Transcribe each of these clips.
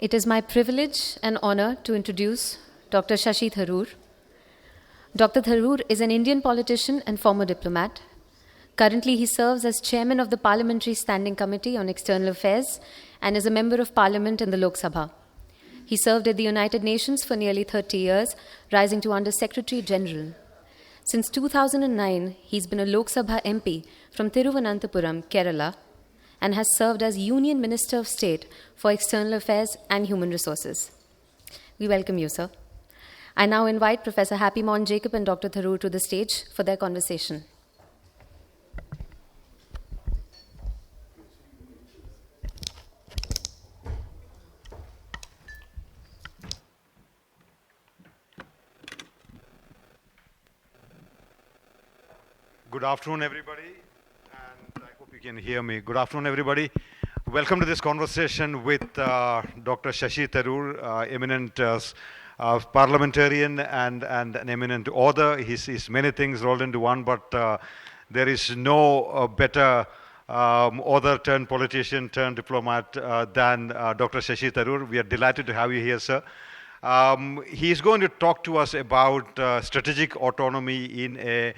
It is my privilege and honor to introduce Dr. Shashi Tharoor. Dr. Tharoor is an Indian politician and former diplomat. Currently, he serves as chairman of the Parliamentary Standing Committee on External Affairs and is a member of parliament in the Lok Sabha. He served at the United Nations for nearly 30 years, rising to Under Secretary General. Since 2009, he's been a Lok Sabha MP from Thiruvananthapuram, Kerala, and has served as Union Minister of State for External Affairs and Human Resources. We welcome you, sir. I now invite Professor Happymon Jacob and Dr. Tharoor to the stage for their conversation. Good afternoon, everybody, and I hope you can hear me. Good afternoon, everybody. Welcome to this conversation with Dr. Shashi Tharoor, eminent parliamentarian and an eminent author. He's many things rolled into one, but there is no better author turned politician turned diplomat than Dr. Shashi Tharoor. We are delighted to have you here, sir. He's going to talk to us about strategic autonomy in a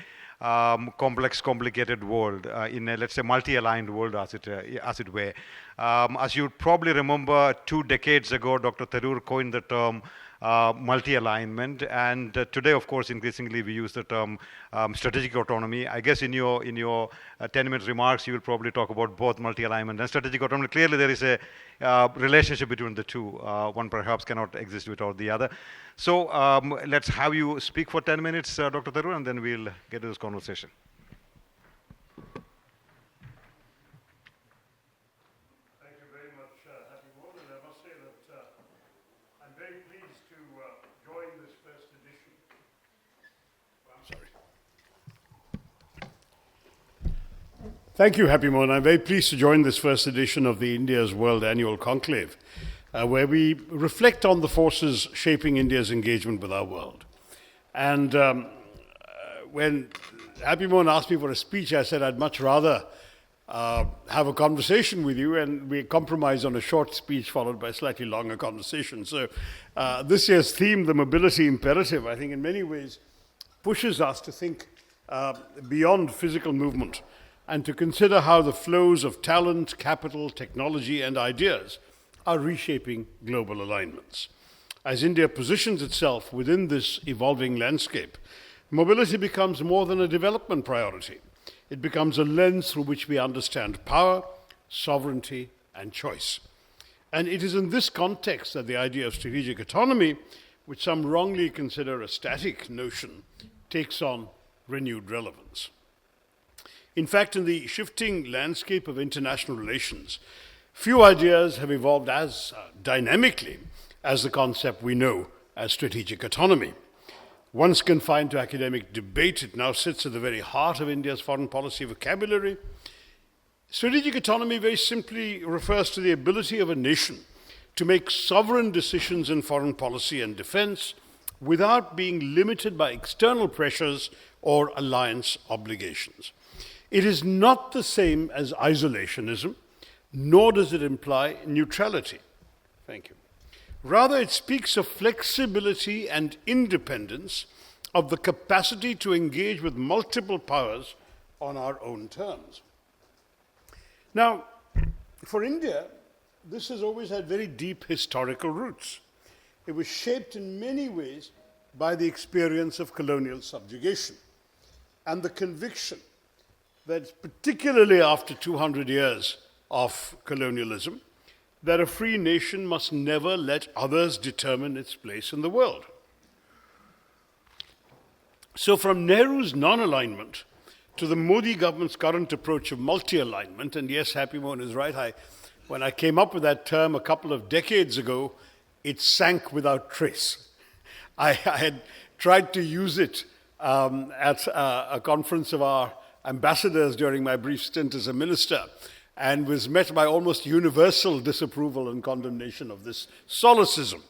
complex, complicated world, in a, let's say, multi-aligned world, as it were. As you probably remember, 2 decades ago, Dr. Tharoor coined the term multi-alignment, and today, of course, increasingly we use the term strategic autonomy. I guess in your 10-minute remarks, you will probably talk about both multi-alignment and strategic autonomy. Clearly, there is a relationship between the two. One perhaps cannot exist without the other. So let's have you speak for 10 minutes, Dr. Tharoor, and then we'll get to this conversation. Thank you very much, Happymon, and I must say that I'm very pleased to join this first edition. I'm sorry. Thank you, Happymon. I'm very pleased to join this first edition of the India's World Annual Conclave, where we reflect on the forces shaping India's engagement with our world. And when Happymon asked me for a speech, I said I'd much rather have a conversation with you, and we compromised on a short speech followed by a slightly longer conversation. So this year's theme, the mobility imperative, I think in many ways pushes us to think beyond physical movement and to consider how the flows of talent, capital, technology, and ideas are reshaping global alignments. As India positions itself within this evolving landscape, mobility becomes more than a development priority. It becomes a lens through which we understand power, sovereignty, and choice. And it is in this context that the idea of strategic autonomy, which some wrongly consider a static notion, takes on renewed relevance. In fact, in the shifting landscape of international relations, few ideas have evolved as dynamically as the concept we know as strategic autonomy. Once confined to academic debate, it now sits at the very heart of India's foreign policy vocabulary. Strategic autonomy very simply refers to the ability of a nation to make sovereign decisions in foreign policy and defense without being limited by external pressures or alliance obligations. It is not the same as isolationism, nor does it imply neutrality. Thank you. Rather, it speaks of flexibility and independence, of the capacity to engage with multiple powers on our own terms. Now, for India, this has always had very deep historical roots. It was shaped in many ways by the experience of colonial subjugation and the conviction that, particularly after 200 years of colonialism, that a free nation must never let others determine its place in the world. So from Nehru's non-alignment to the Modi government's current approach of multi-alignment, and yes, Happymon is right, when I came up with that term a couple of decades ago, it sank without trace. I had tried to use it at a conference of our ambassadors during my brief stint as a minister, and was met by almost universal disapproval and condemnation of this solecism.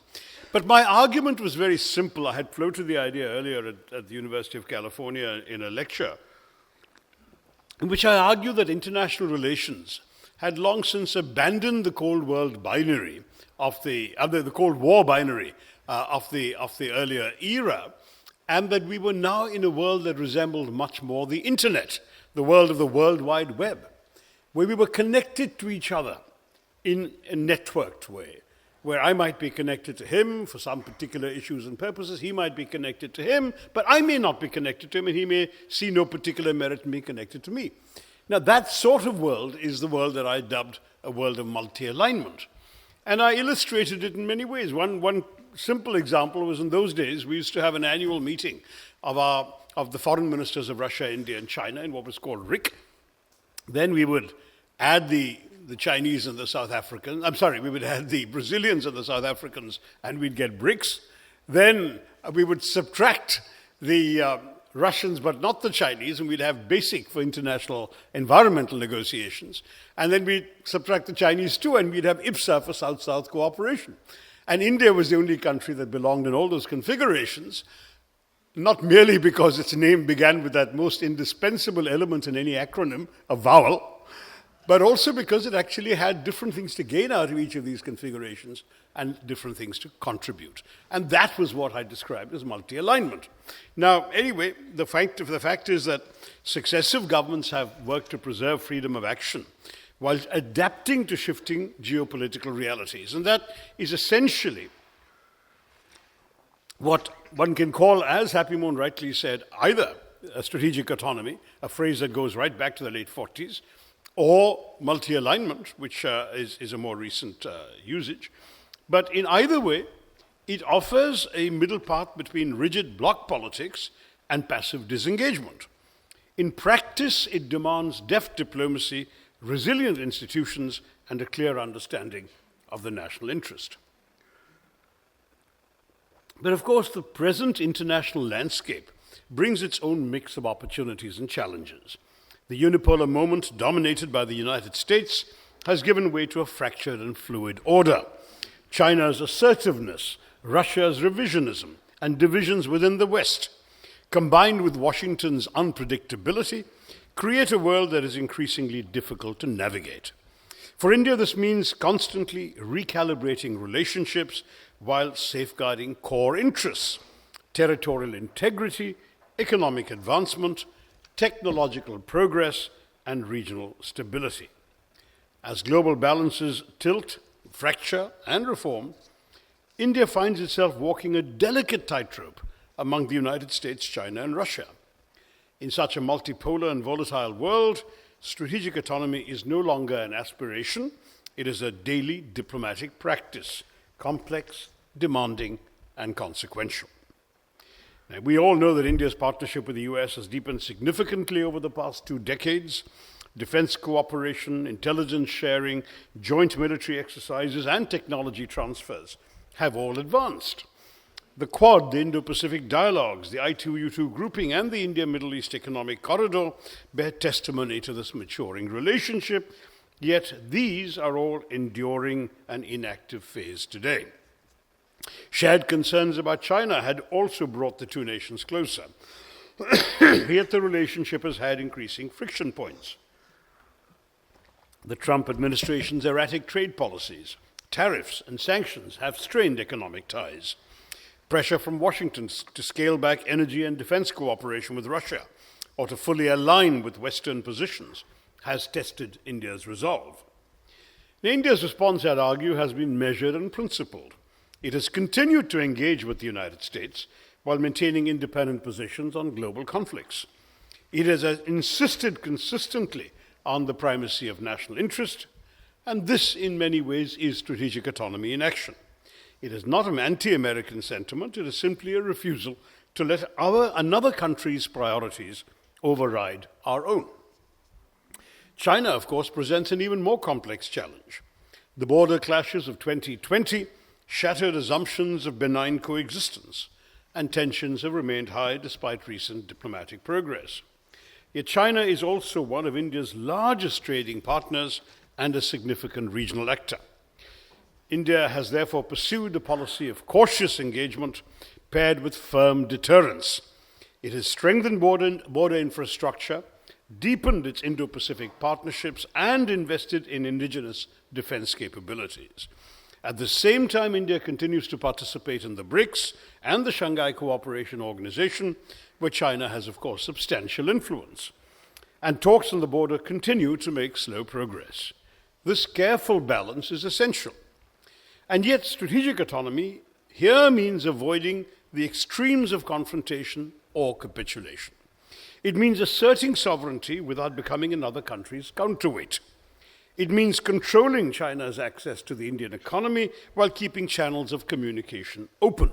But my argument was very simple. I had floated the idea earlier at the University of California in a lecture, in which I argue that international relations had long since abandoned the Cold World binary of the Cold War binary of the earlier era, and that we were now in a world that resembled much more the internet, the world of the World Wide Web, where we were connected to each other in a networked way, where I might be connected to him for some particular issues and purposes, he might be connected to him, but I may not be connected to him, and he may see no particular merit in being connected to me. Now, that sort of world is the world that I dubbed a world of multi-alignment. And I illustrated it in many ways. One simple example was in those days, we used to have an annual meeting of the foreign ministers of Russia, India, and China in what was called RIC. Then we would add the Chinese and the South Africans, we would add the Brazilians and the South Africans, and we'd get BRICS. Then we would subtract the Russians, but not the Chinese, and we'd have BASIC for international environmental negotiations. And then we'd subtract the Chinese too, and we'd have IPSA for South-South cooperation. And India was the only country that belonged in all those configurations, not merely because its name began with that most indispensable element in any acronym, a vowel, but also because it actually had different things to gain out of each of these configurations and different things to contribute. And that was what I described as multi-alignment. Now, anyway, the fact is that successive governments have worked to preserve freedom of action while adapting to shifting geopolitical realities. And that is essentially what one can call, as Happymon rightly said, either a strategic autonomy, a phrase that goes right back to the late 40s, or multi-alignment, which is a more recent usage. But in either way, it offers a middle path between rigid bloc politics and passive disengagement. In practice, it demands deft diplomacy, resilient institutions, and a clear understanding of the national interest. But of course, the present international landscape brings its own mix of opportunities and challenges. The unipolar moment, dominated by the United States, has given way to a fractured and fluid order. China's assertiveness, Russia's revisionism, and divisions within the West, combined with Washington's unpredictability, create a world that is increasingly difficult to navigate. For India, this means constantly recalibrating relationships while safeguarding core interests, territorial integrity, economic advancement, technological progress, and regional stability. As global balances tilt, fracture, and reform, India finds itself walking a delicate tightrope among the United States, China, and Russia. In such a multipolar and volatile world, strategic autonomy is no longer an aspiration, it is a daily diplomatic practice, complex, demanding, and consequential. Now, we all know that India's partnership with the US has deepened significantly over the past 2 decades. Defense cooperation, intelligence sharing, joint military exercises, and technology transfers have all advanced. The Quad, the Indo-Pacific dialogues, the I2U2 grouping, and the India-Middle East Economic Corridor bear testimony to this maturing relationship, yet these are all enduring an inactive phase today. Shared concerns about China had also brought the two nations closer, yet the relationship has had increasing friction points. The Trump administration's erratic trade policies, tariffs, and sanctions have strained economic ties. Pressure from Washington to scale back energy and defense cooperation with Russia or to fully align with Western positions has tested India's resolve. Now, India's response, I'd argue, has been measured and principled. It has continued to engage with the United States while maintaining independent positions on global conflicts. It has insisted consistently on the primacy of national interest, and this, in many ways, is strategic autonomy in action. It is not an anti-American sentiment, it is simply a refusal to let another country's priorities override our own. China, of course, presents an even more complex challenge. The border clashes of 2020 shattered assumptions of benign coexistence, and tensions have remained high despite recent diplomatic progress. Yet China is also one of India's largest trading partners and a significant regional actor. India has therefore pursued a policy of cautious engagement paired with firm deterrence. It has strengthened border infrastructure, deepened its Indo-Pacific partnerships, and invested in indigenous defense capabilities. At the same time, India continues to participate in the BRICS and the Shanghai Cooperation Organization, where China has, of course, substantial influence. And talks on the border continue to make slow progress. This careful balance is essential. And yet, strategic autonomy here means avoiding the extremes of confrontation or capitulation. It means asserting sovereignty without becoming another country's counterweight. It means controlling China's access to the Indian economy while keeping channels of communication open.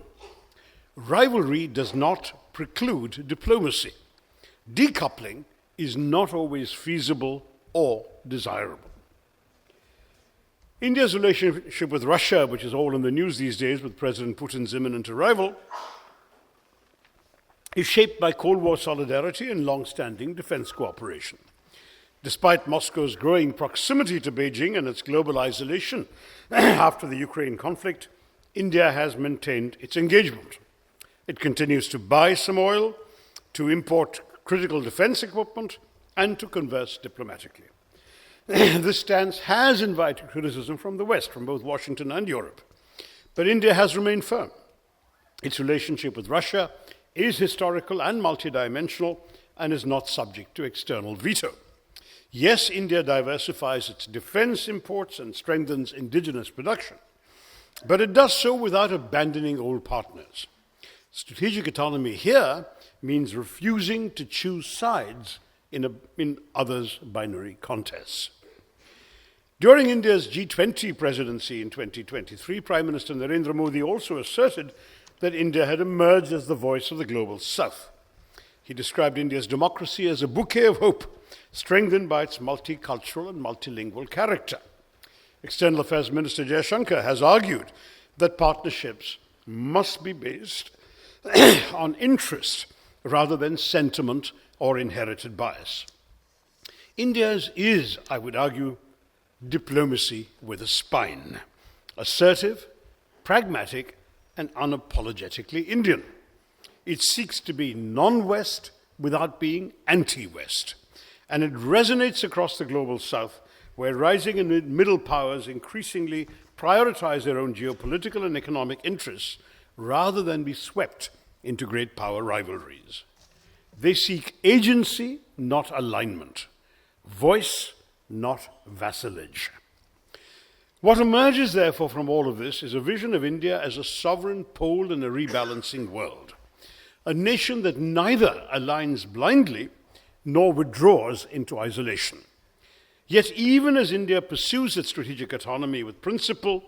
Rivalry does not preclude diplomacy. Decoupling is not always feasible or desirable. India's relationship with Russia, which is all in the news these days with President Putin's imminent arrival, is shaped by Cold War solidarity and long-standing defense cooperation. Despite Moscow's growing proximity to Beijing and its global isolation after the Ukraine conflict, India has maintained its engagement. It continues to buy some oil, to import critical defense equipment, and to converse diplomatically. This stance has invited criticism from the West, from both Washington and Europe. But India has remained firm. Its relationship with Russia is historical and multidimensional and is not subject to external veto. Yes, India diversifies its defense imports and strengthens indigenous production, but it does so without abandoning old partners. Strategic autonomy here means refusing to choose sides in others' binary contests. During India's G20 presidency in 2023, Prime Minister Narendra Modi also asserted that India had emerged as the voice of the global South. He described India's democracy as a bouquet of hope, strengthened by its multicultural and multilingual character. External Affairs Minister Jaishankar has argued that partnerships must be based on interest rather than sentiment or inherited bias. India's is, I would argue, diplomacy with a spine, assertive, pragmatic, and unapologetically Indian. It seeks to be non-West without being anti-West. And it resonates across the global South, where rising and middle powers increasingly prioritize their own geopolitical and economic interests rather than be swept into great power rivalries. They seek agency, not alignment, voice, not vassalage. What emerges, therefore, from all of this is a vision of India as a sovereign pole in a rebalancing world, a nation that neither aligns blindly nor withdraws into isolation. Yet even as India pursues its strategic autonomy with principle,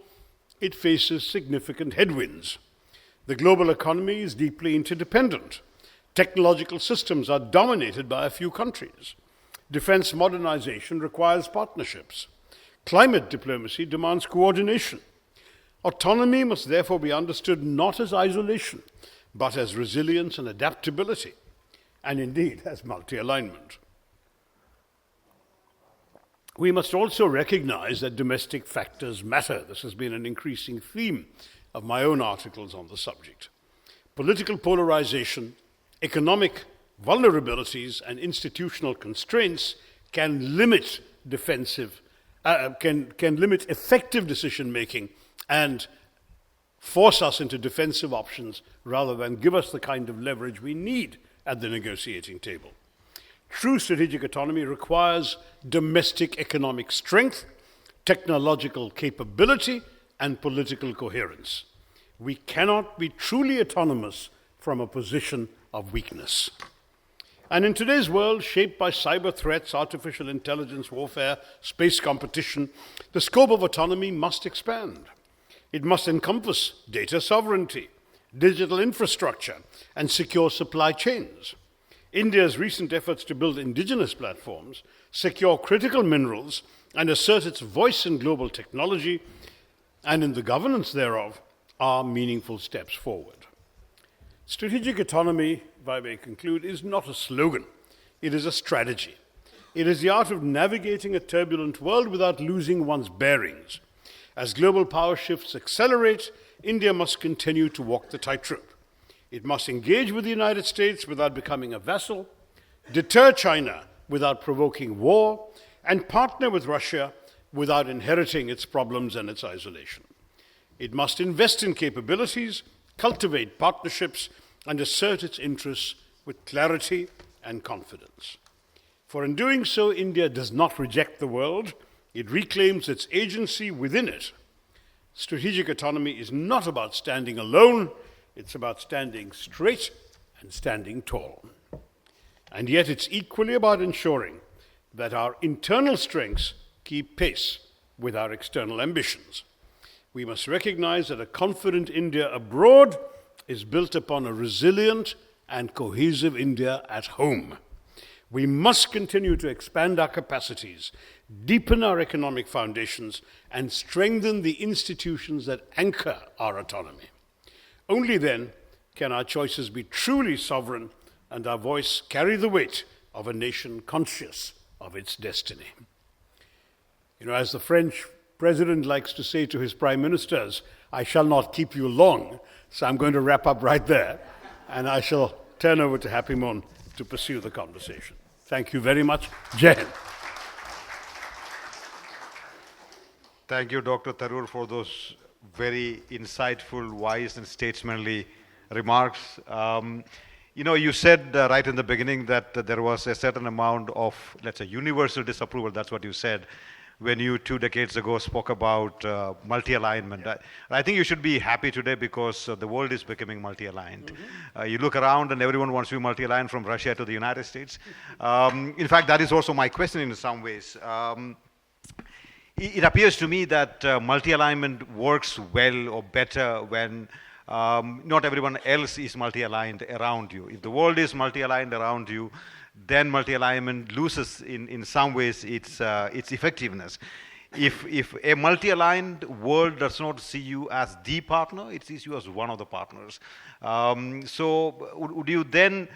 it faces significant headwinds. The global economy is deeply interdependent. Technological systems are dominated by a few countries. Defense modernization requires partnerships. Climate diplomacy demands coordination. Autonomy must therefore be understood not as isolation, but as resilience and adaptability, and indeed as multi-alignment. We must also recognize that domestic factors matter. This has been an increasing theme of my own articles on the subject. Political polarization, economic vulnerabilities, and institutional constraints can limit limit effective decision-making and force us into defensive options rather than give us the kind of leverage we need at the negotiating table. True strategic autonomy requires domestic economic strength, technological capability, and political coherence. We cannot be truly autonomous from a position of weakness. And in today's world, shaped by cyber threats, artificial intelligence warfare, space competition, the scope of autonomy must expand. It must encompass data sovereignty, digital infrastructure, and secure supply chains. India's recent efforts to build indigenous platforms, secure critical minerals, and assert its voice in global technology and in the governance thereof are meaningful steps forward. Strategic autonomy, if I may conclude, is not a slogan. It is a strategy. It is the art of navigating a turbulent world without losing one's bearings. As global power shifts accelerate, India must continue to walk the tightrope. It must engage with the United States without becoming a vassal, deter China without provoking war, and partner with Russia without inheriting its problems and its isolation. It must invest in capabilities, cultivate partnerships, and assert its interests with clarity and confidence. For in doing so, India does not reject the world, it reclaims its agency within it. Strategic autonomy is not about standing alone, it's about standing straight and standing tall. And yet it's equally about ensuring that our internal strengths keep pace with our external ambitions. We must recognize that a confident India abroad is built upon a resilient and cohesive India at home. We must continue to expand our capacities, deepen our economic foundations, and strengthen the institutions that anchor our autonomy. Only then can our choices be truly sovereign and our voice carry the weight of a nation conscious of its destiny. You know, as the French president likes to say to his prime ministers, I shall not keep you long, so I'm going to wrap up right there, and I shall turn over to Happymon to pursue the conversation. Thank you very much. Jai Hind. Thank you, Dr. Tharoor, for those very insightful, wise, and statesmanly remarks. You said right in the beginning that there was a certain amount of, let's say, universal disapproval. That's what you said when you 2 decades ago spoke about multi-alignment. I think you should be happy today because the world is becoming multi-aligned. You look around and everyone wants to be multi-aligned from Russia to the United States. In fact, that is also my question in some ways. It appears to me that multi-alignment works well or better when not everyone else is multi-aligned around you. If the world is multi-aligned around you, then multi-alignment loses in some ways its effectiveness. If a multi-aligned world does not see you as the partner, it sees you as one of the partners. So would you then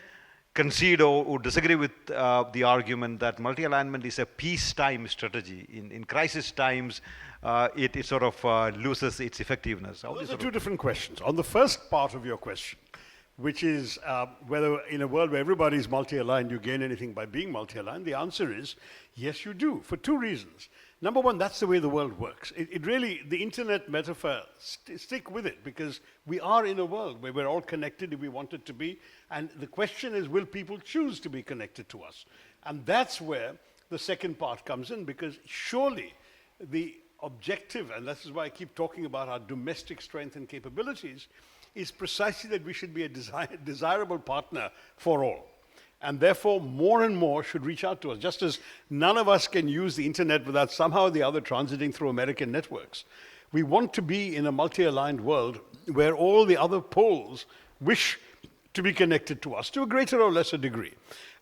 concede or disagree with the argument that multi-alignment is a peacetime strategy? In crisis times, it sort of loses its effectiveness. Those are two different questions. On the first part of your question, which is whether in a world where everybody is multi-aligned, you gain anything by being multi-aligned, the answer is yes, you do, for two reasons. Number one, that's the way the world works. It really, the internet metaphor, stick with it, because we are in a world where we're all connected if we want it to be, and the question is, will people choose to be connected to us? And that's where the second part comes in, because surely the objective, and this is why I keep talking about our domestic strength and capabilities, is precisely that we should be a desirable partner for all. And therefore, more and more should reach out to us. Just as none of us can use the internet without somehow or the other transiting through American networks. We want to be in a multi-aligned world where all the other poles wish to be connected to us to a greater or lesser degree.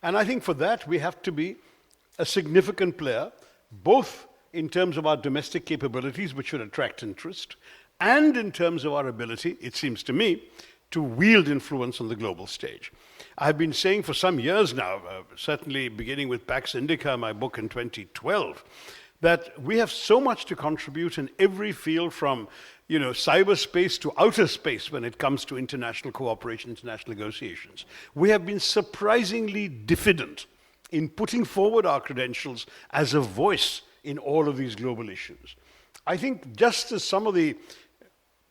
And I think for that, we have to be a significant player, both in terms of our domestic capabilities, which should attract interest, and in terms of our ability, it seems to me, to wield influence on the global stage. I've been saying for some years now, certainly beginning with Pax Indica, my book in 2012, that we have so much to contribute in every field from cyberspace to outer space when it comes to international cooperation, international negotiations. We have been surprisingly diffident in putting forward our credentials as a voice in all of these global issues. I think just as some of the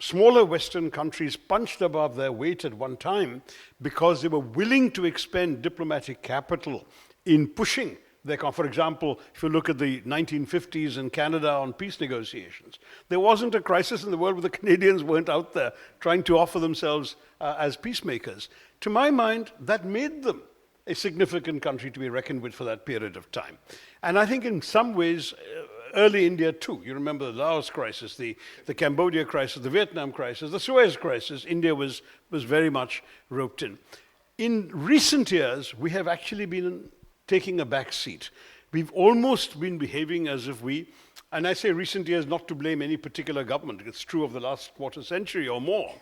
smaller Western countries punched above their weight at one time because they were willing to expend diplomatic capital in pushing their, for example, if you look at the 1950s in Canada on peace negotiations, there wasn't a crisis in the world where the Canadians weren't out there trying to offer themselves as peacemakers. To my mind, that made them a significant country to be reckoned with for that period of time. And I think in some ways, early India too. You remember the Laos crisis, the Cambodia crisis, the Vietnam crisis, the Suez crisis. India was very much roped in. In recent years, we have actually been taking a back seat. We've almost been behaving as if we, and I say recent years not to blame any particular government, it's true of the last quarter century or more.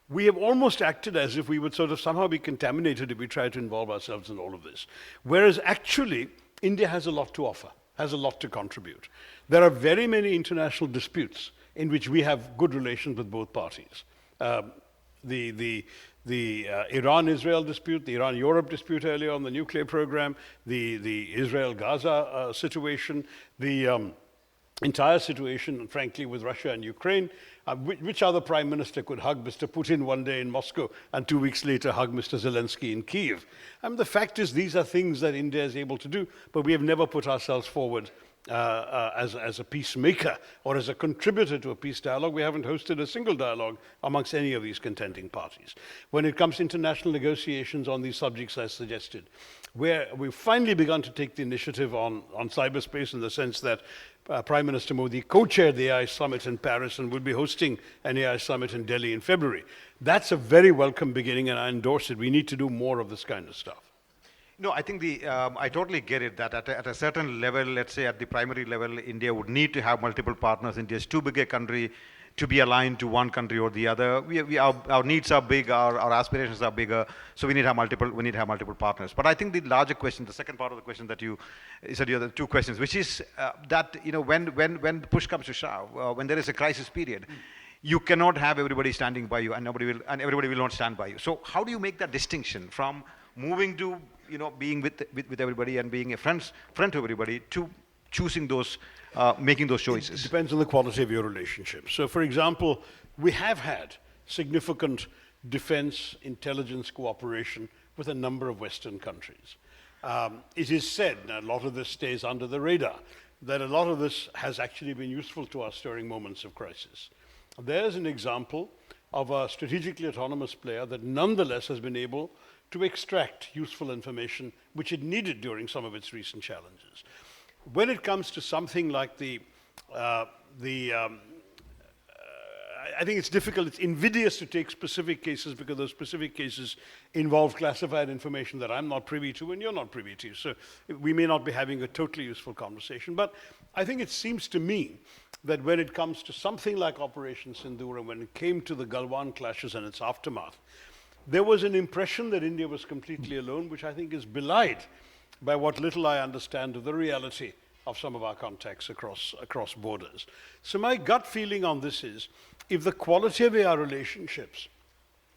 We have almost acted as if we would sort of somehow be contaminated if we try to involve ourselves in all of this. Whereas actually, India has a lot to offer, has a lot to contribute. There are very many international disputes in which we have good relations with both parties. The the Iran-Israel dispute, the Iran-Europe dispute earlier on the nuclear program, the Israel-Gaza situation, the entire situation, frankly, with Russia and Ukraine. Which other prime minister could hug Mr. Putin one day in Moscow and 2 weeks later hug Mr. Zelensky in Kyiv? The fact is, these are things that India is able to do, but we have never put ourselves forward as a peacemaker or as a contributor to a peace dialogue. We haven't hosted a single dialogue amongst any of these contending parties. When it comes to international negotiations on these subjects, as suggested, where we've finally begun to take the initiative on cyberspace, in the sense that Prime Minister Modi co-chaired the AI summit in Paris and will be hosting an AI summit in Delhi in February. That's a very welcome beginning, and I endorse it. We need to do more of this kind of stuff. No, I think I totally get it that at a certain level, let's say at the primary level, India would need to have multiple partners. India is too big a country to be aligned to one country or the other. Our needs are big, our aspirations are bigger, so we need to have multiple partners. But I think the larger question, the second part of the question that you said, the other two questions, which is that when push comes to shove, when there is a crisis period, you cannot have everybody standing by you, and everybody will not stand by you. So how do you make that distinction from moving to being with everybody and being a friend to everybody, to choosing those, making those choices? It depends on the quality of your relationship. So, for example, we have had significant defense intelligence cooperation with a number of Western countries. It is said, and a lot of this stays under the radar, that a lot of this has actually been useful to us during moments of crisis. There's an example of a strategically autonomous player that nonetheless has been able to extract useful information which it needed during some of its recent challenges. When it comes to something like I think it's difficult, it's invidious to take specific cases, because those specific cases involve classified information that I'm not privy to and you're not privy to. So we may not be having a totally useful conversation. But I think it seems to me that when it comes to something like Operation Sindoor, and when it came to the Galwan clashes and its aftermath, there was an impression that India was completely alone, which I think is belied by what little I understand of the reality of some of our contacts across borders. So my gut feeling on this is, if the quality of our relationships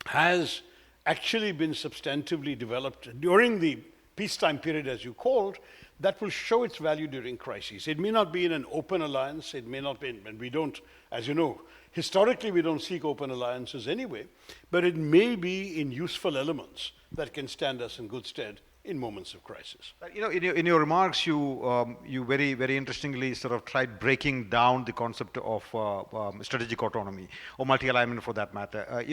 has actually been substantively developed during the peacetime period, as you called, that will show its value during crises. It may not be in an open alliance, it may not be, and we don't, as you know, historically we don't seek open alliances anyway, but it may be in useful elements that can stand us in good stead in moments of crisis. In your remarks, you very, very interestingly sort of tried breaking down the concept of strategic autonomy, or multi-alignment for that matter.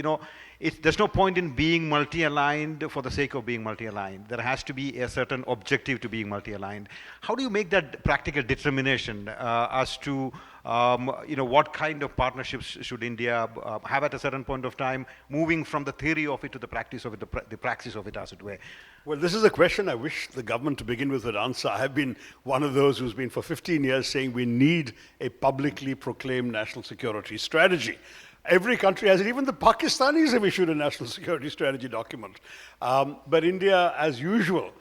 There's no point in being multi-aligned for the sake of being multi-aligned. There has to be a certain objective to being multi-aligned. How do you make that practical determination as to what kind of partnerships should India have at a certain point of time, moving from the theory of it to the practice of it, the praxis of it, as it were? Well, this is a question I wish the government to begin with would answer. I have been one of those who's been for 15 years saying we need a publicly proclaimed national security strategy. Every country has it. Even the Pakistanis have issued a national security strategy document. But India, as usual,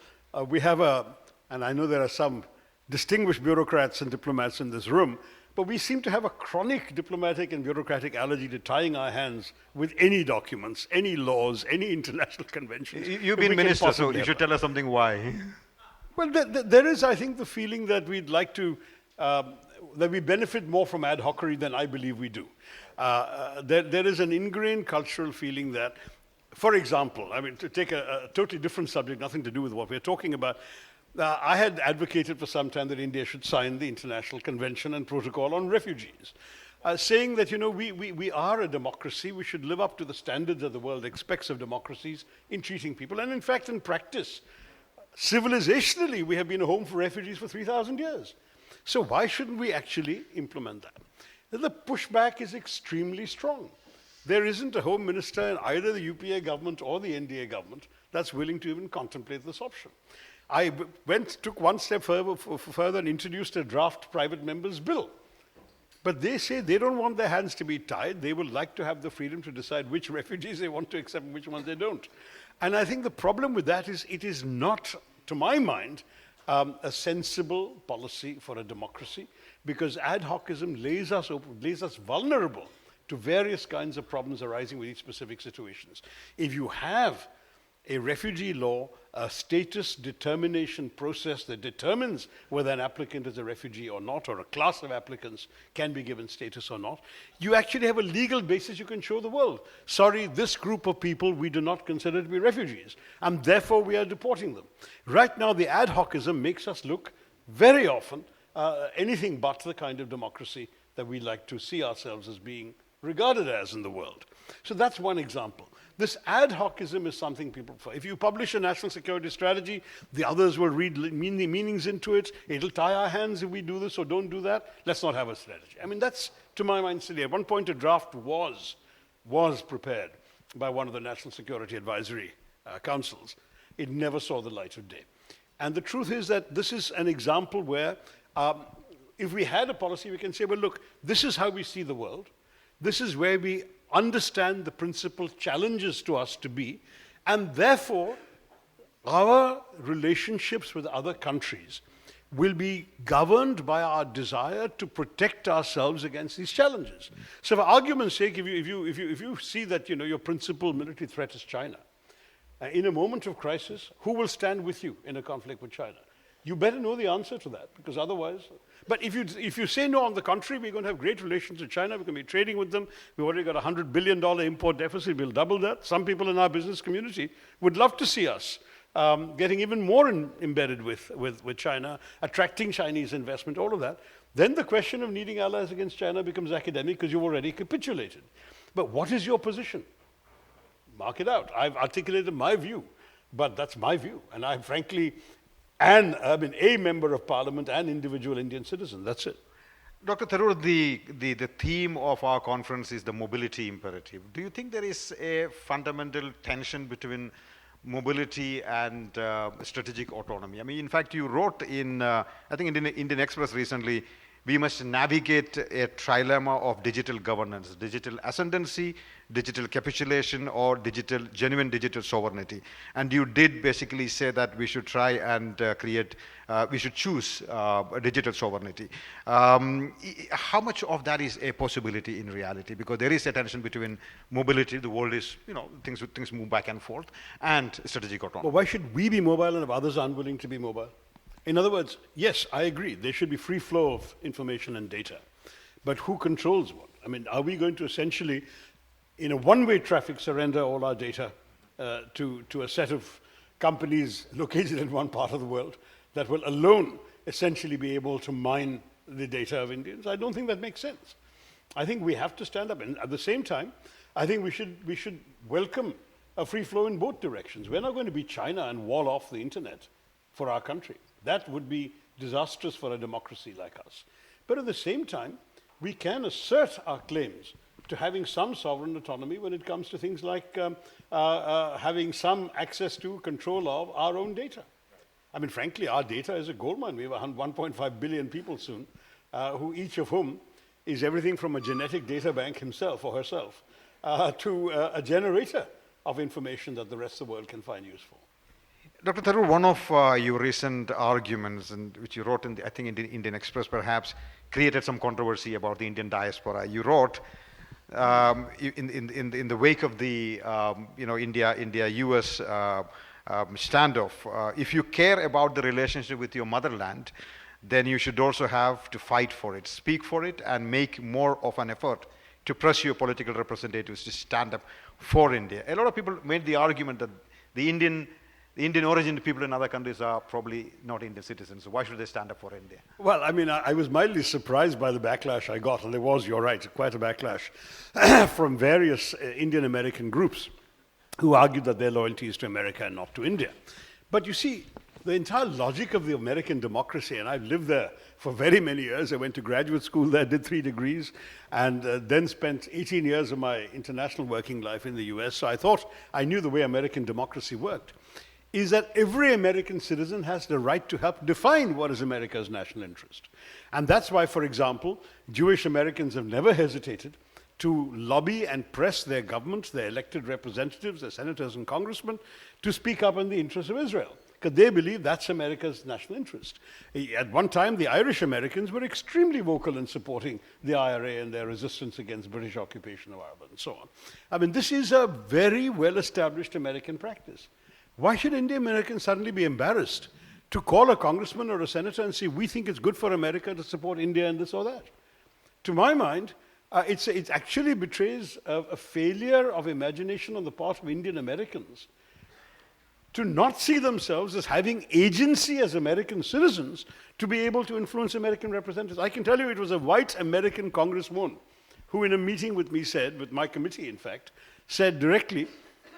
we have and I know there are some distinguished bureaucrats and diplomats in this room, but we seem to have a chronic diplomatic and bureaucratic allergy to tying our hands with any documents, any laws, any international conventions. You've been minister, so you should tell us something why. Well, there is, I think, the feeling that we'd like to, that we benefit more from ad hocery than I believe we do. There is an ingrained cultural feeling that, for example, I mean, to take a totally different subject, nothing to do with what we're talking about, I had advocated for some time that India should sign the International Convention and Protocol on Refugees, saying that, we are a democracy, we should live up to the standards that the world expects of democracies in treating people. And in fact, in practice, civilizationally, we have been a home for refugees for 3,000 years. So why shouldn't we actually implement that? The pushback is extremely strong. There isn't a home minister in either the UPA government or the NDA government that's willing to even contemplate this option. I took one step further and introduced a draft private member's bill. But they say they don't want their hands to be tied. They would like to have the freedom to decide which refugees they want to accept and which ones they don't. And I think the problem with that is it is not, to my mind, a sensible policy for a democracy, because ad hocism lays us vulnerable to various kinds of problems arising with each specific situations. If you have a refugee law, a status determination process that determines whether an applicant is a refugee or not, or a class of applicants can be given status or not, you actually have a legal basis you can show the world. Sorry, this group of people we do not consider to be refugees, and therefore we are deporting them. Right now, the ad hocism makes us look very often anything but the kind of democracy that we like to see ourselves as being regarded as in the world. So that's one example. This ad hocism is something people prefer. If you publish a national security strategy, the others will read meanings into it. It'll tie our hands if we do this or don't do that. Let's not have a strategy. I mean, that's, to my mind, silly. At one point, a draft was prepared by one of the National Security Advisory Councils. It never saw the light of day. And the truth is that this is an example where if we had a policy, we can say, well, look, this is how we see the world. This is where we understand the principal challenges to us to be, and therefore our relationships with other countries will be governed by our desire to protect ourselves against these challenges. So for argument's sake, if you see that your principal military threat is China, in a moment of crisis, who will stand with you in a conflict with China? You better know the answer to that, because otherwise... But if you say no, on the contrary, we're going to have great relations with China, we're going to be trading with them, we've already got a $100 billion import deficit, we'll double that. Some people in our business community would love to see us getting even more embedded with China, attracting Chinese investment, all of that. Then the question of needing allies against China becomes academic because you've already capitulated. But what is your position? Mark it out. I've articulated my view, but that's my view. And I frankly... And I've been a member of parliament and individual Indian citizen. That's it. Dr. Tharoor, the theme of our conference is the mobility imperative. Do you think there is a fundamental tension between mobility and strategic autonomy? I mean, in fact, you wrote in, I think in Indian Express recently, we must navigate a trilemma of digital governance, digital ascendancy, digital capitulation, or genuine digital sovereignty. And you did basically say that we should try and we should choose digital sovereignty. How much of that is a possibility in reality? Because there is a tension between mobility, the world is, things move back and forth, and strategic autonomy. Well, why should we be mobile and if others are unwilling to be mobile? In other words, yes, I agree, there should be free flow of information and data. But who controls what? I mean, are we going to essentially, in a one-way traffic, surrender all our data to a set of companies located in one part of the world that will alone essentially be able to mine the data of Indians? I don't think that makes sense. I think we have to stand up. And at the same time, I think we should welcome a free flow in both directions. We're not going to be China and wall off the internet for our country. That would be disastrous for a democracy like us. But at the same time, we can assert our claims to having some sovereign autonomy when it comes to things like having some access to, control of our own data. I mean, frankly, our data is a goldmine. We have 1.5 billion people soon, who each of whom is everything from a genetic data bank himself or herself to a generator of information that the rest of the world can find useful. Dr. Tharoor, one of your recent arguments, which you wrote in, I think in the Indian Express perhaps, created some controversy about the Indian diaspora. You wrote in the wake of the India-US standoff, if you care about the relationship with your motherland, then you should also have to fight for it, speak for it, and make more of an effort to press your political representatives to stand up for India. A lot of people made the argument that the Indian origin people in other countries are probably not Indian citizens, so why should they stand up for India? Well, I mean, I was mildly surprised by the backlash I got, and there was, you're right, quite a backlash from various Indian American groups who argued that their loyalty is to America and not to India. But you see, the entire logic of the American democracy, and I've lived there for very many years. I went to graduate school there, did 3 degrees, and then spent 18 years of my international working life in the US, so I thought I knew the way American democracy worked, is that every American citizen has the right to help define what is America's national interest. And that's why, for example, Jewish Americans have never hesitated to lobby and press their governments, their elected representatives, their senators and congressmen, to speak up in the interest of Israel. because they believe that's America's national interest. At one time, the Irish Americans were extremely vocal in supporting the IRA and their resistance against British occupation of Ireland and so on. I mean, this is a very well-established American practice. Why should Indian Americans suddenly be embarrassed to call a congressman or a senator and say, we think it's good for America to support India in this or that? To my mind, it actually betrays a failure of imagination on the part of Indian Americans to not see themselves as having agency as American citizens to be able to influence American representatives. I can tell you it was a white American congresswoman who in a meeting with me said, with my committee in fact, said directly,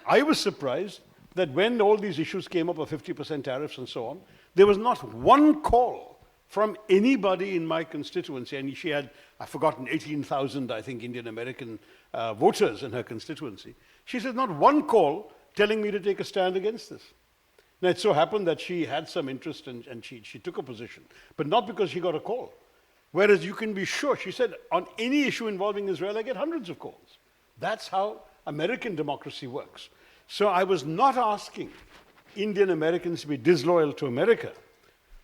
I was surprised that when all these issues came up of 50% tariffs and so on, there was not one call from anybody in my constituency, and she had, I've forgotten, 18,000, I think, Indian American voters in her constituency. She said, not one call telling me to take a stand against this. Now, it so happened that she had some interest and she took a position, but not because she got a call. Whereas you can be sure, she said, on any issue involving Israel, I get hundreds of calls. That's how American democracy works. So I was not asking Indian Americans to be disloyal to America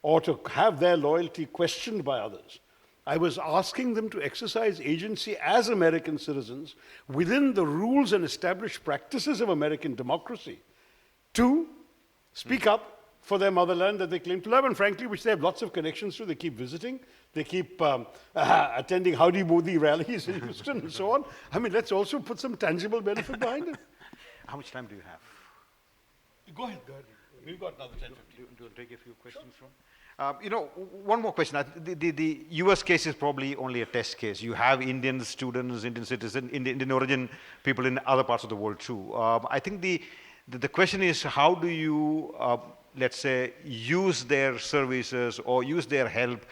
or to have their loyalty questioned by others. I was asking them to exercise agency as American citizens within the rules and established practices of American democracy to speak up for their motherland that they claim to love, and frankly, which they have lots of connections to. They keep visiting. They keep attending Howdy Modi rallies in Houston and so on. I mean, let's also put some tangible benefit behind it. How much time do you have? Go ahead. We've got another 10, 15. Do you want to take a few questions from? One more question. The US case is probably only a test case. You have Indian students, Indian citizens, Indian origin people in other parts of the world too. I think the question is, how do you, let's say, use their services or use their help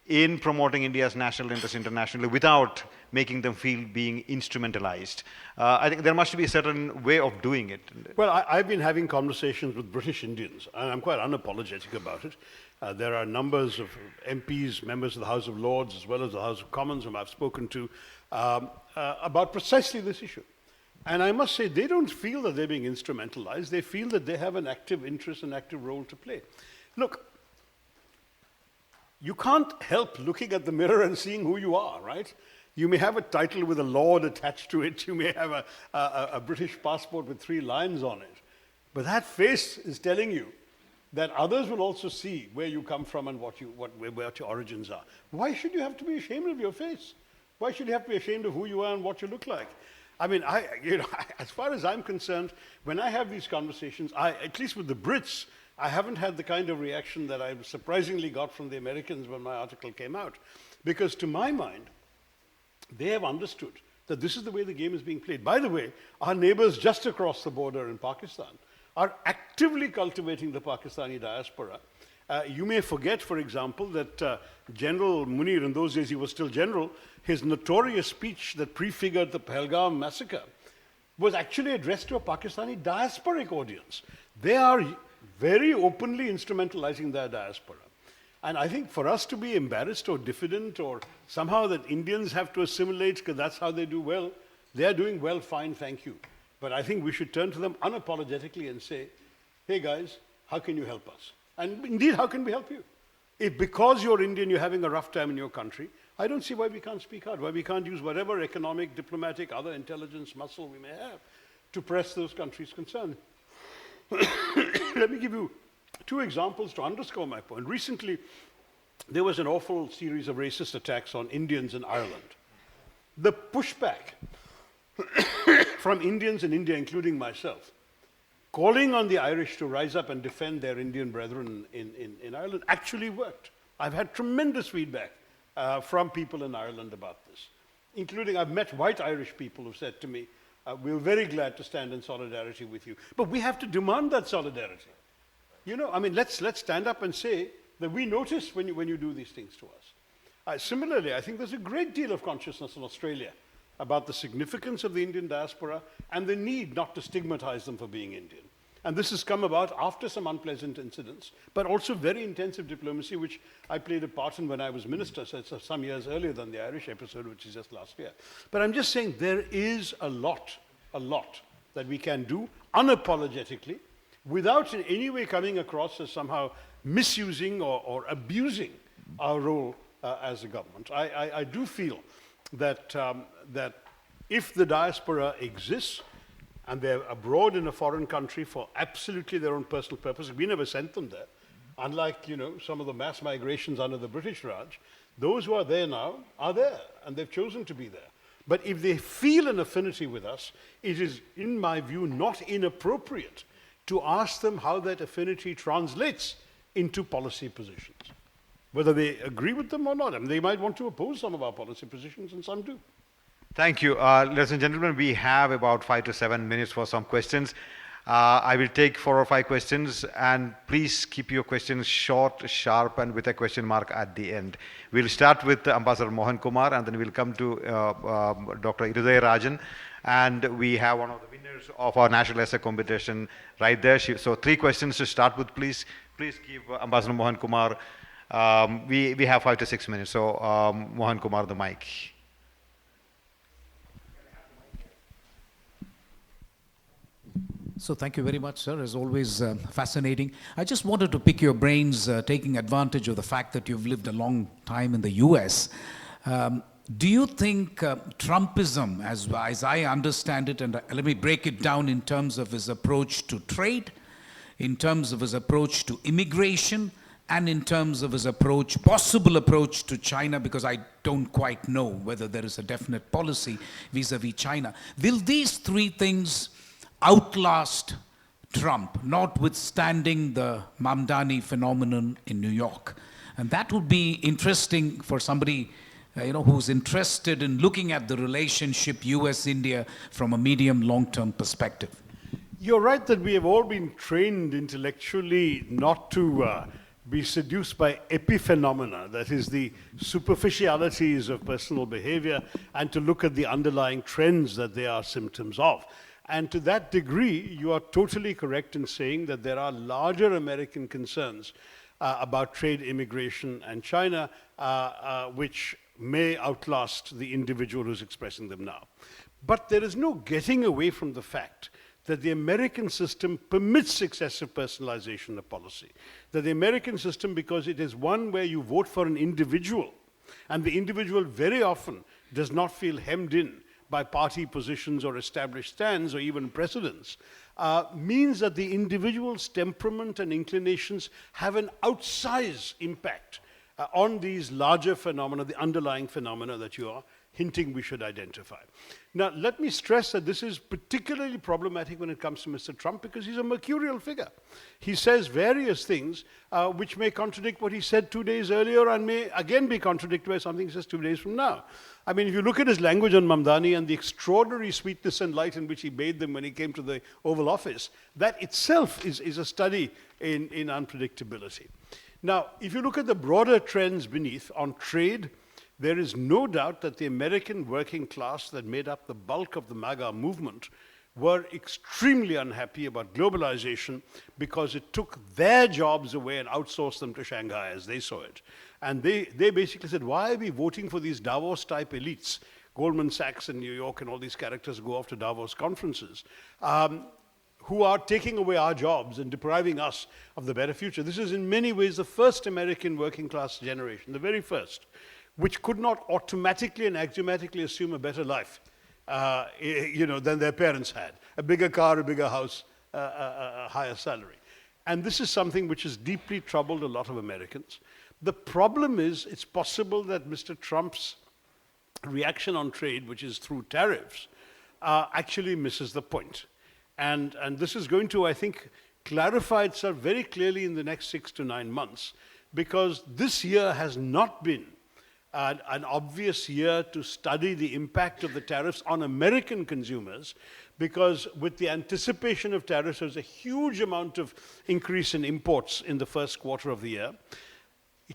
in promoting India's national interest internationally without making them feel being instrumentalized? I think there must be a certain way of doing it. Well, I've been having conversations with British Indians, and I'm quite unapologetic about it. There are numbers of MPs, members of the House of Lords, as well as the House of Commons, whom I've spoken to about precisely this issue. And I must say, they don't feel that they're being instrumentalized. They feel that they have an active interest and active role to play. Look, you can't help looking at the mirror and seeing who you are, right? You may have a title with a lord attached to it. You may have a British passport with 3 lines on it. But that face is telling you that others will also see where you come from and what your origins are. Why should you have to be ashamed of your face? Why should you have to be ashamed of who you are and what you look like? I mean, as far as I'm concerned, when I have these conversations, at least with the Brits, I haven't had the kind of reaction that I surprisingly got from the Americans when my article came out. Because to my mind, they have understood that this is the way the game is being played. By the way, our neighbors just across the border in Pakistan are actively cultivating the Pakistani diaspora. You may forget, for example, that General Munir, in those days he was still general, his notorious speech that prefigured the Pahalgam massacre was actually addressed to a Pakistani diasporic audience. They are very openly instrumentalizing their diaspora. And I think for us to be embarrassed or diffident or somehow that Indians have to assimilate because that's how they do well, they are doing well, fine, thank you. But I think we should turn to them unapologetically and say, hey guys, how can you help us? And indeed, how can we help you? If because you're Indian, you're having a rough time in your country, I don't see why we can't speak out, why we can't use whatever economic, diplomatic, other intelligence muscle we may have to press those countries concerned. Let me give you 2 examples to underscore my point. Recently, there was an awful series of racist attacks on Indians in Ireland. The pushback from Indians in India, including myself, calling on the Irish to rise up and defend their Indian brethren in Ireland actually worked. I've had tremendous feedback from people in Ireland about this, including I've met white Irish people who said to me, we're very glad to stand in solidarity with you. But we have to demand that solidarity. You know, I mean, let's stand up and say that we notice when you do these things to us. Similarly, I think there's a great deal of consciousness in Australia about the significance of the Indian diaspora and the need not to stigmatize them for being Indian. And this has come about after some unpleasant incidents, but also very intensive diplomacy, which I played a part in when I was minister, so it's some years earlier than the Irish episode, which is just last year. But I'm just saying there is a lot that we can do unapologetically without in any way coming across as somehow misusing or abusing our role as a government. I do feel that, that if the diaspora exists, and they're abroad in a foreign country for absolutely their own personal purposes, we never sent them there. Unlike, some of the mass migrations under the British Raj, those who are there now are there, and they've chosen to be there. But if they feel an affinity with us, it is, in my view, not inappropriate to ask them how that affinity translates into policy positions, whether they agree with them or not. I mean, they might want to oppose some of our policy positions, and some do. Thank you. Ladies and gentlemen, we have about 5 to 7 minutes for some questions. I will take 4 or 5 questions, and please keep your questions short, sharp, and with a question mark at the end. We'll start with Ambassador Mohan Kumar, and then we'll come to Dr. Iruday Rajan, and we have one of the winners of our national essay competition right there. So 3 questions to start with, please. Please give Ambassador Mohan Kumar, we have 5 to 6 minutes, so Mohan Kumar, the mic. So thank you very much, sir. As always, fascinating. I just wanted to pick your brains, taking advantage of the fact that you've lived a long time in the US. Do you think Trumpism, as I understand it, and let me break it down in terms of his approach to trade, in terms of his approach to immigration, and in terms of his approach, possible approach to China, because I don't quite know whether there is a definite policy vis-a-vis China. Will these 3 things outlast Trump, notwithstanding the Mamdani phenomenon in New York? And that would be interesting for somebody who's interested in looking at the relationship US-India from a medium long-term perspective. You're right that we have all been trained intellectually not to be seduced by epiphenomena, that is the superficialities of personal behavior, and to look at the underlying trends that they are symptoms of. And to that degree, you are totally correct in saying that there are larger American concerns about trade, immigration, and China, which may outlast the individual who's expressing them now. But there is no getting away from the fact that the American system permits excessive personalization of policy. That the American system, because it is one where you vote for an individual, and the individual very often does not feel hemmed in by party positions or established stands or even precedents, means that the individual's temperament and inclinations have an outsized impact on these larger phenomena, the underlying phenomena that you are hinting we should identify. Now, let me stress that this is particularly problematic when it comes to Mr. Trump, because he's a mercurial figure. He says various things which may contradict what he said 2 days earlier and may again be contradicted by something he says 2 days from now. I mean, if you look at his language on Mamdani and the extraordinary sweetness and light in which he bathed them when he came to the Oval Office, that itself is a study in unpredictability. Now, if you look at the broader trends beneath on trade, there is no doubt that the American working class that made up the bulk of the MAGA movement were extremely unhappy about globalization because it took their jobs away and outsourced them to Shanghai as they saw it. And they basically said, why are we voting for these Davos-type elites, Goldman Sachs in New York and all these characters go off to Davos conferences, who are taking away our jobs and depriving us of the better future. This is in many ways the first American working class generation, the very first, which could not automatically and axiomatically assume a better life than their parents had. A bigger car, a bigger house, a higher salary. And this is something which has deeply troubled a lot of Americans. The problem is, it's possible that Mr. Trump's reaction on trade, which is through tariffs, actually misses the point. And this is going to, I think, clarify itself very clearly in the next 6 to 9 months, because this year has not been an obvious year to study the impact of the tariffs on American consumers, because with the anticipation of tariffs, there's a huge amount of increase in imports in the first quarter of the year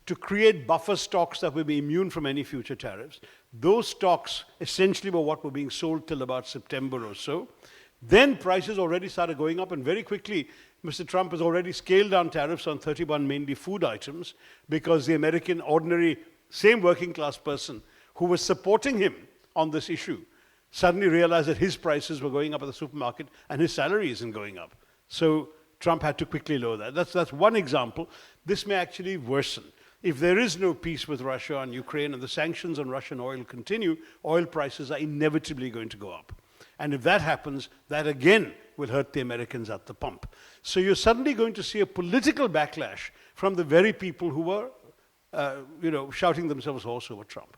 to create buffer stocks that will be immune from any future tariffs. Those stocks essentially were what were being sold till about September or so. Then prices already started going up, and very quickly, Mr. Trump has already scaled down tariffs on 31 mainly food items, because the American ordinary same working class person who was supporting him on this issue suddenly realized that his prices were going up at the supermarket and his salary isn't going up. So Trump had to quickly lower that. That's one example. This may actually worsen. If there is no peace with Russia and Ukraine and the sanctions on Russian oil continue, oil prices are inevitably going to go up. And if that happens, that again will hurt the Americans at the pump. So you're suddenly going to see a political backlash from the very people who were shouting themselves hoarse over Trump.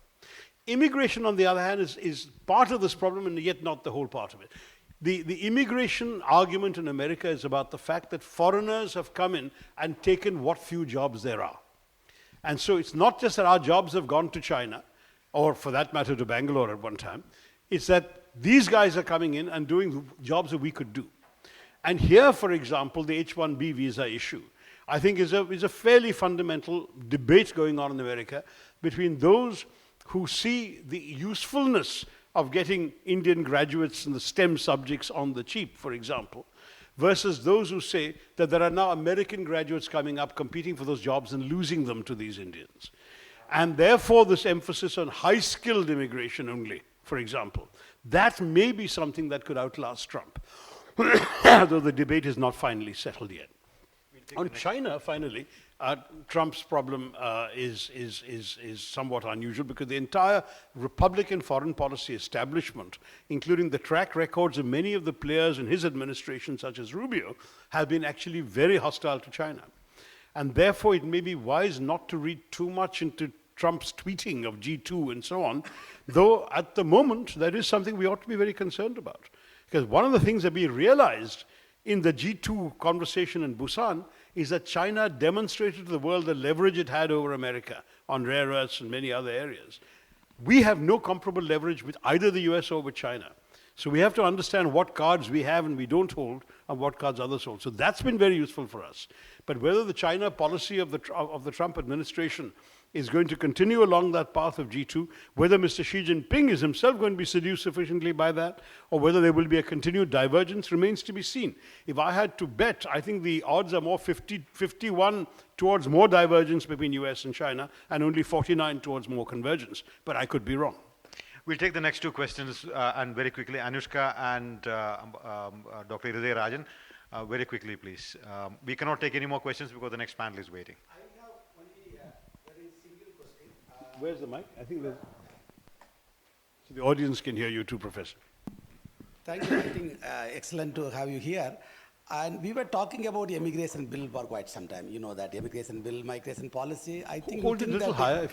Immigration, on the other hand, is part of this problem and yet not the whole part of it. The immigration argument in America is about the fact that foreigners have come in and taken what few jobs there are. And so it's not just that our jobs have gone to China, or for that matter to Bangalore at one time, it's that these guys are coming in and doing jobs that we could do. And here, for example, the H-1B visa issue, I think is a fairly fundamental debate going on in America between those who see the usefulness of getting Indian graduates in the STEM subjects on the cheap, for example, versus those who say that there are now American graduates coming up competing for those jobs and losing them to these Indians. And therefore this emphasis on high-skilled immigration only, for example, that may be something that could outlast Trump, though the debate is not finally settled yet. On China, finally, Trump's problem is somewhat unusual because the entire Republican foreign policy establishment, including the track records of many of the players in his administration, such as Rubio, have been actually very hostile to China. And therefore, it may be wise not to read too much into Trump's tweeting of G2 and so on, though at the moment, that is something we ought to be very concerned about. Because one of the things that we realized in the G2 conversation in Busan is that China demonstrated to the world the leverage it had over America on rare earths and many other areas. We have no comparable leverage with either the US or with China. So we have to understand what cards we have and we don't hold and what cards others hold. So that's been very useful for us. But whether the China policy of the Trump administration is going to continue along that path of G2, whether Mr. Xi Jinping is himself going to be seduced sufficiently by that, or whether there will be a continued divergence remains to be seen. If I had to bet, I think the odds are more 51 towards more divergence between US and China, and only 49 towards more convergence. But I could be wrong. We'll take the next two questions, and very quickly, Anushka and Dr. Hriday Rajan. Very quickly, please. We cannot take any more questions because the next panel is waiting. Where's the mic? I think there's... So the audience can hear you too, Professor. Thank you. I think excellent to have you here. And we were talking about the immigration bill for quite some time. You know that immigration bill, migration policy. I think hold it a little higher.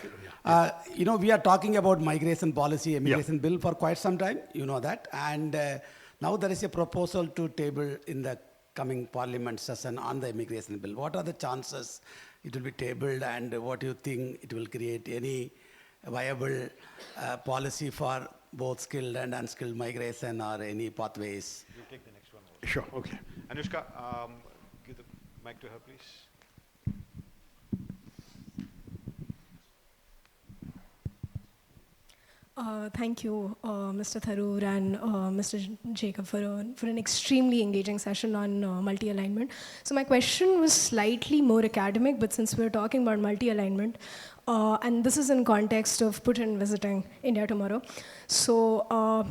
We are talking about migration policy, immigration bill for quite some time. You know that. And now there is a proposal to table in the coming parliament session on the immigration bill. What are the chances it will be tabled, and what do you think it will create any viable policy for both skilled and unskilled migration, or any pathways? We'll take the next one. Sure, okay. Anushka, give the mic to her, please. Thank you, Mr. Tharoor and Mr. Jacob for an extremely engaging session on multi-alignment. So my question was slightly more academic, but since we're talking about multi-alignment, and this is in context of Putin visiting India tomorrow. So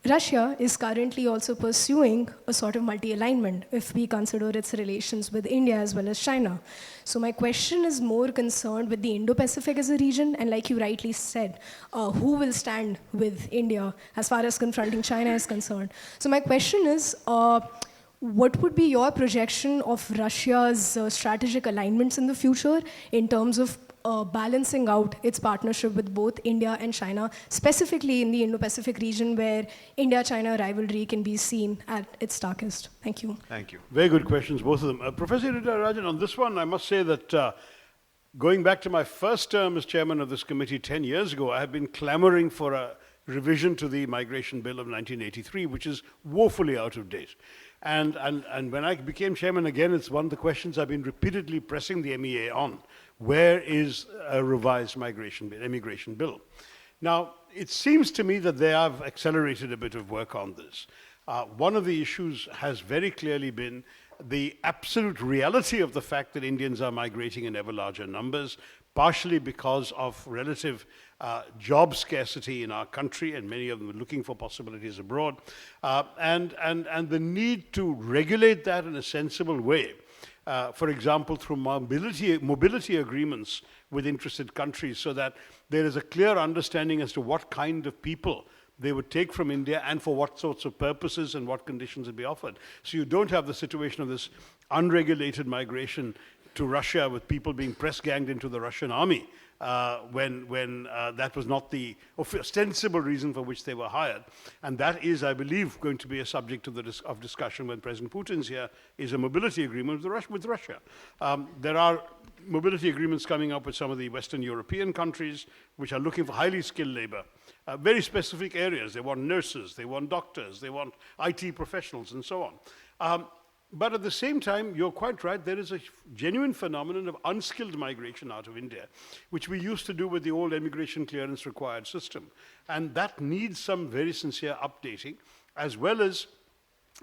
Russia is currently also pursuing a sort of multi-alignment if we consider its relations with India as well as China. So my question is more concerned with the Indo-Pacific as a region, and like you rightly said, who will stand with India as far as confronting China is concerned. So my question is, what would be your projection of Russia's strategic alignments in the future in terms of balancing out its partnership with both India and China, specifically in the Indo-Pacific region where India-China rivalry can be seen at its starkest? Thank you. Thank you. Very good questions, both of them. Professor Hriday Rajan, on this one, I must say that going back to my first term as chairman of this committee 10 years ago, I have been clamoring for a revision to the Migration Bill of 1983, which is woefully out of date. And when I became chairman again, it's one of the questions I've been repeatedly pressing the MEA on. Where is a revised immigration bill? Now, it seems to me that they have accelerated a bit of work on this. One of the issues has very clearly been the absolute reality of the fact that Indians are migrating in ever larger numbers, partially because of relative job scarcity in our country, and many of them are looking for possibilities abroad, and the need to regulate that in a sensible way. For example, through mobility agreements with interested countries, so that there is a clear understanding as to what kind of people they would take from India and for what sorts of purposes and what conditions would be offered. So you don't have the situation of this unregulated migration to Russia with people being press-ganged into the Russian army when that was not the ostensible reason for which they were hired. And that is, I believe, going to be a subject of discussion when President Putin's here, is a mobility agreement with Russia. There are mobility agreements coming up with some of the Western European countries which are looking for highly skilled labor. Very specific areas. They want nurses, they want doctors, they want IT professionals, and so on. But at the same time, you're quite right, there is a genuine phenomenon of unskilled migration out of India, which we used to do with the old immigration clearance required system. And that needs some very sincere updating, as well as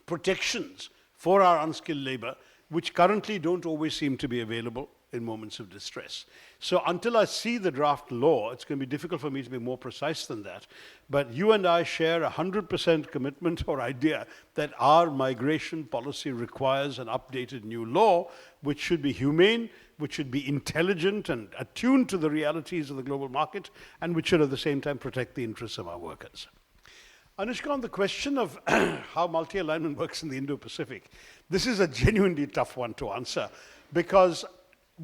protections for our unskilled labor, which currently don't always seem to be available in moments of distress. So until I see the draft law, it's going to be difficult for me to be more precise than that. But you and I share 100% commitment or idea that our migration policy requires an updated new law, which should be humane, which should be intelligent and attuned to the realities of the global market, and which should at the same time protect the interests of our workers. Anushka, on the question of how multi-alignment works in the Indo-Pacific, this is a genuinely tough one to answer, because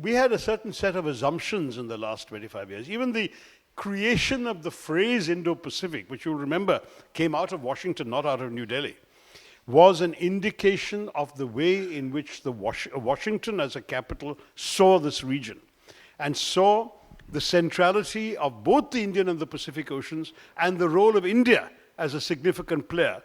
we had a certain set of assumptions in the last 25 years. Even the creation of the phrase Indo-Pacific, which you'll remember came out of Washington, not out of New Delhi, was an indication of the way in which the Washington as a capital saw this region, and saw the centrality of both the Indian and the Pacific Oceans, and the role of India as a significant player.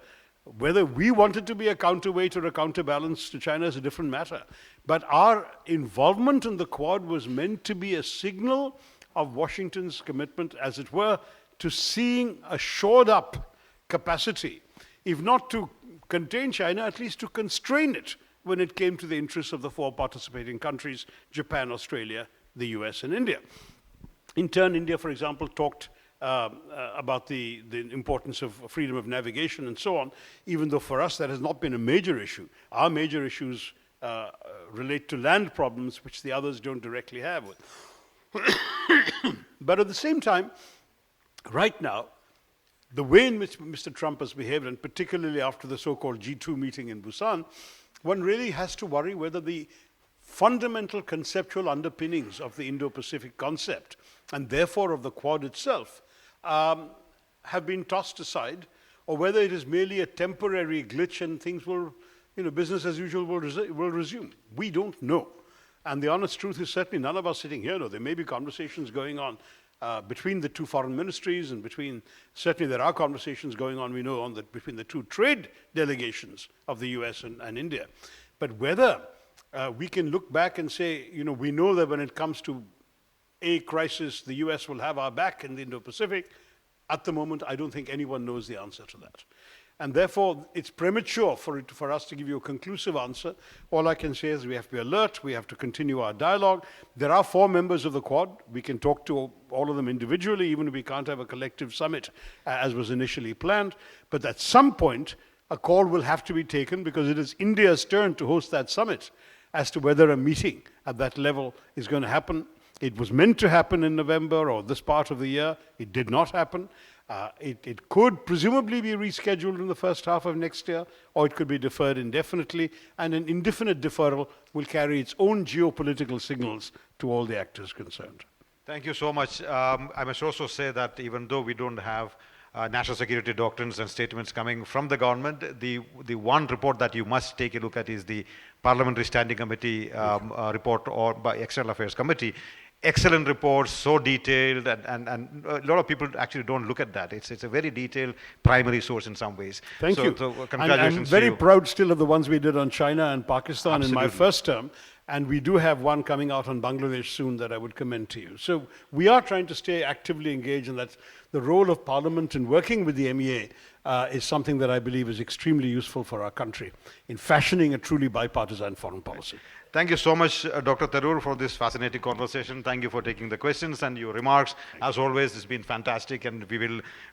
Whether we wanted to be a counterweight or a counterbalance to China is a different matter. But our involvement in the Quad was meant to be a signal of Washington's commitment, as it were, to seeing a shored up capacity, if not to contain China, at least to constrain it when it came to the interests of the four participating countries, Japan, Australia, the US, and India. In turn, India, for example, talked about the importance of freedom of navigation and so on, even though for us that has not been a major issue. Our major issues relate to land problems, which the others don't directly have. But at the same time, right now, the way in which Mr. Trump has behaved, and particularly after the so-called G2 meeting in Busan, one really has to worry whether the fundamental conceptual underpinnings of the Indo-Pacific concept, and therefore of the Quad itself, have been tossed aside, or whether it is merely a temporary glitch and things will, business as usual will resume. We don't know. And the honest truth is certainly none of us sitting here know. There may be conversations going on between the two foreign ministries, and certainly there are conversations going on, we know, between the two trade delegations of the US and India. But whether we can look back and say, we know that when it comes to a crisis, the US will have our back in the Indo-Pacific. At the moment, I don't think anyone knows the answer to that. And therefore, it's premature for us to give you a conclusive answer. All I can say is we have to be alert, we have to continue our dialogue. There are 4 members of the Quad. We can talk to all of them individually, even if we can't have a collective summit as was initially planned. But at some point, a call will have to be taken, because it is India's turn to host that summit, as to whether a meeting at that level is going to happen. It was meant to happen in November or this part of the year. It did not happen. It could presumably be rescheduled in the first half of next year, or it could be deferred indefinitely, and an indefinite deferral will carry its own geopolitical signals to all the actors concerned. Thank you so much. I must also say that even though we don't have national security doctrines and statements coming from the government, the one report that you must take a look at is the Parliamentary Standing Committee report, or by External Affairs Committee. Excellent reports, so detailed, and a lot of people actually don't look at that. It's a very detailed primary source in some ways. Thank you. So congratulations. I'm very proud still of the ones we did on China and Pakistan. Absolutely. In my first term, and we do have one coming out on Bangladesh soon that I would commend to you. So we are trying to stay actively engaged, and that's the role of Parliament in working with the MEA is something that I believe is extremely useful for our country in fashioning a truly bipartisan foreign policy. Thank you so much, Dr. Tharoor, for this fascinating conversation. Thank you for taking the questions and your remarks. As always, it's been fantastic, and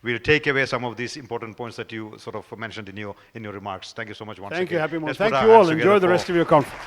we'll take away some of these important points that you sort of mentioned in your remarks. Thank you so much once again. Thank you, Happymon. Let's put Thank our you all. hands Enjoy together the for- rest of your conference.